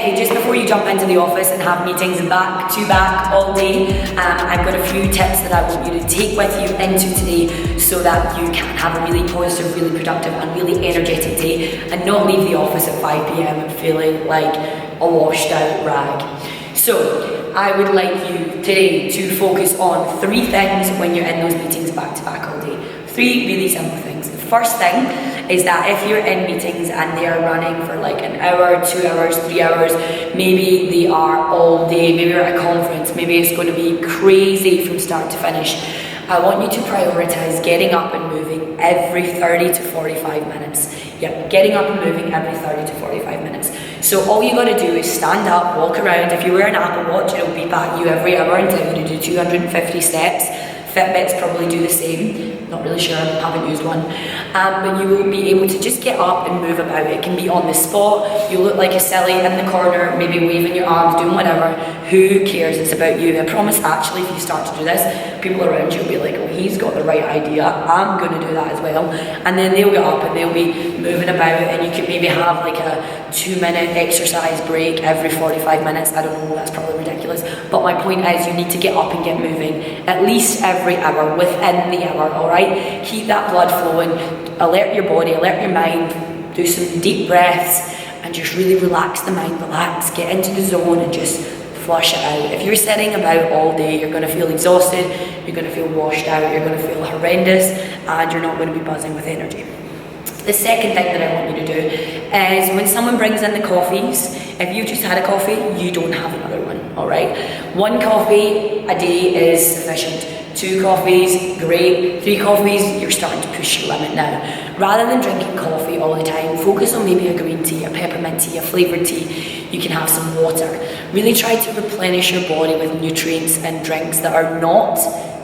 hey, just before you jump into the office and have meetings back to back all day, I've got a few tips that I want you to take with you into today so that you can have a really positive, really productive and really energetic day and not leave the office at 5 p.m. feeling like a washed out rag. So I would like you today to focus on 3 things when you're in those meetings back to back all day. 3 really simple things. The first thing is that if you're in meetings and they are running for like an hour, 2 hours, 3 hours, maybe they are all day, maybe you're at a conference, maybe it's going to be crazy from start to finish, I want you to prioritize getting up and moving every 30 to 45 minutes. Yeah, getting up and moving every 30 to 45 minutes. So all you got to do is stand up, walk around. If you wear an Apple Watch, it'll beep at you every hour and tell you to do 250 steps. Fitbits probably do the same, not really sure, haven't used one. But you will be able to just get up and move about. It can be on the spot, you look like a silly in the corner, maybe waving your arms, doing whatever. Who cares, it's about you. I promise actually if you start to do this, people around you will be like, oh, he's got the right idea, I'm going to do that as well. And then they'll get up and they'll be moving about, and you could maybe have like a 2-minute exercise break every 45 minutes. I don't know, that's probably ridiculous. But my point is you need to get up and get moving at least every hour, within the hour, all right? Keep that blood flowing, alert your body, alert your mind, do some deep breaths and just really relax the mind, relax, get into the zone and just flush it out. If you're sitting about all day, you're going to feel exhausted, you're going to feel washed out, you're going to feel horrendous, and you're not going to be buzzing with energy. The second thing that I want you to do is when someone brings in the coffees, if you've just had a coffee, you don't have another one, all right? 1 coffee a day is sufficient. 2 coffees, great. 3 coffees, you're starting to push your limit now. Rather than drinking coffee all the time, focus on maybe a green tea, a peppermint tea, a flavoured tea. You can have some water. Really try to replenish your body with nutrients and drinks that are not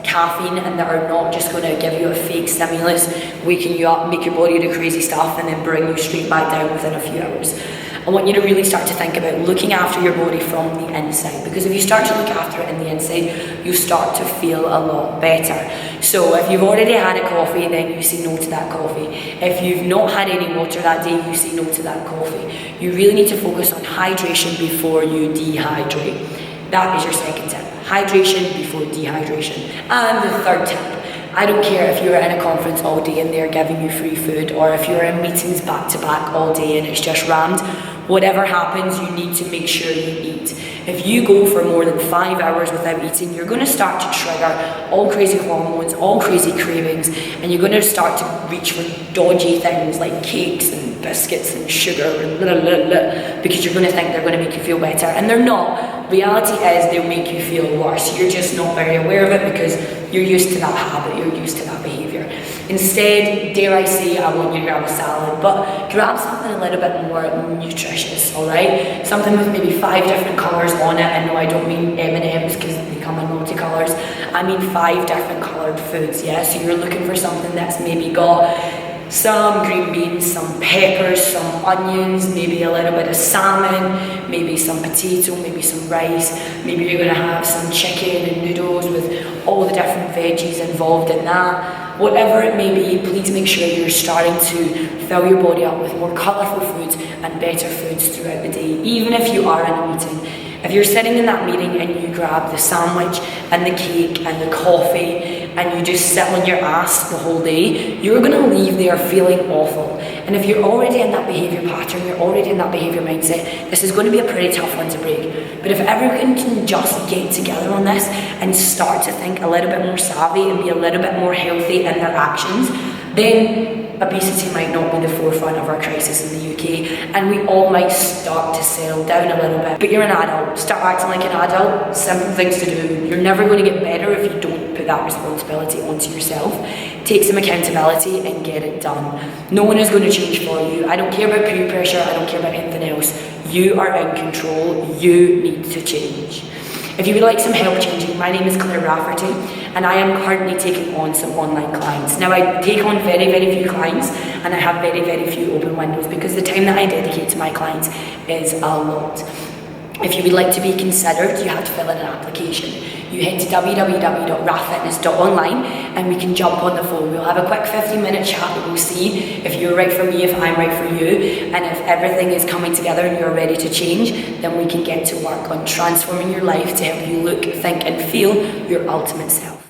caffeine and that are not just going to give you a fake stimulus, waking you up, make your body do crazy stuff and then bring you straight back down within a few hours. I want you to really start to think about looking after your body from the inside, because if you start to look after it in the inside, you start to feel a lot better. So if you've already had a coffee, then you say no to that coffee. If you've not had any water that day, you say no to that coffee. You really need to focus on hydration before you dehydrate. That is your second tip. Hydration before dehydration. And the third tip, I don't care if you're in a conference all day and they're giving you free food, or if you're in meetings back to back all day and it's just rammed. Whatever happens, you need to make sure you eat. If you go for more than 5 hours without eating, you're going to start to trigger all crazy hormones, all crazy cravings, and you're going to start to reach for dodgy things like cakes and biscuits and sugar and blah, blah, blah, because you're going to think they're going to make you feel better, and they're not. Reality is they'll make you feel worse. You're just not very aware of it because you're used to that habit, you're used to that behaviour. Instead, dare I say, I want you to grab a salad, but grab something a little bit more nutritious, alright? Something with maybe 5 different colours on it. And no, I don't mean M&Ms because they come in multicolours. I mean 5 different coloured foods, yeah? So you're looking for something that's maybe got some green beans, some peppers, some onions, maybe a little bit of salmon, maybe some potato, maybe some rice, maybe you're going to have some chicken and noodles with all the different veggies involved in that. Whatever it may be, please make sure you're starting to fill your body up with more colourful foods and better foods throughout the day, even if you are in a meeting. If you're sitting in that meeting and you grab the sandwich and the cake and the coffee and you just sit on your ass the whole day, you're going to leave there feeling awful. And if you're already in that behaviour pattern, you're already in that behaviour mindset, this is going to be a pretty tough one to break. But if everyone can just get together on this and start to think a little bit more savvy and be a little bit more healthy in their actions, then obesity might not be the forefront of our crisis in the UK, and we all might start to settle down a little bit. But you're an adult, start acting like an adult, simple things to do. You're never going to get better if you don't put that responsibility onto yourself. Take some accountability and get it done. No one is going to change for you. I don't care about peer pressure, I don't care about anything else. You are in control, you need to change. If you would like some help changing, my name is Claire Rafferty and I am currently taking on some online clients. Now I take on very, very few clients and I have very, very few open windows because the time that I dedicate to my clients is a lot. If you would like to be considered, you have to fill in an application. You head to www.rafitness.online and we can jump on the phone. We'll have a quick 15-minute chat and we'll see if you're right for me, if I'm right for you, and if everything is coming together and you're ready to change, then we can get to work on transforming your life to help you look, think and feel your ultimate self.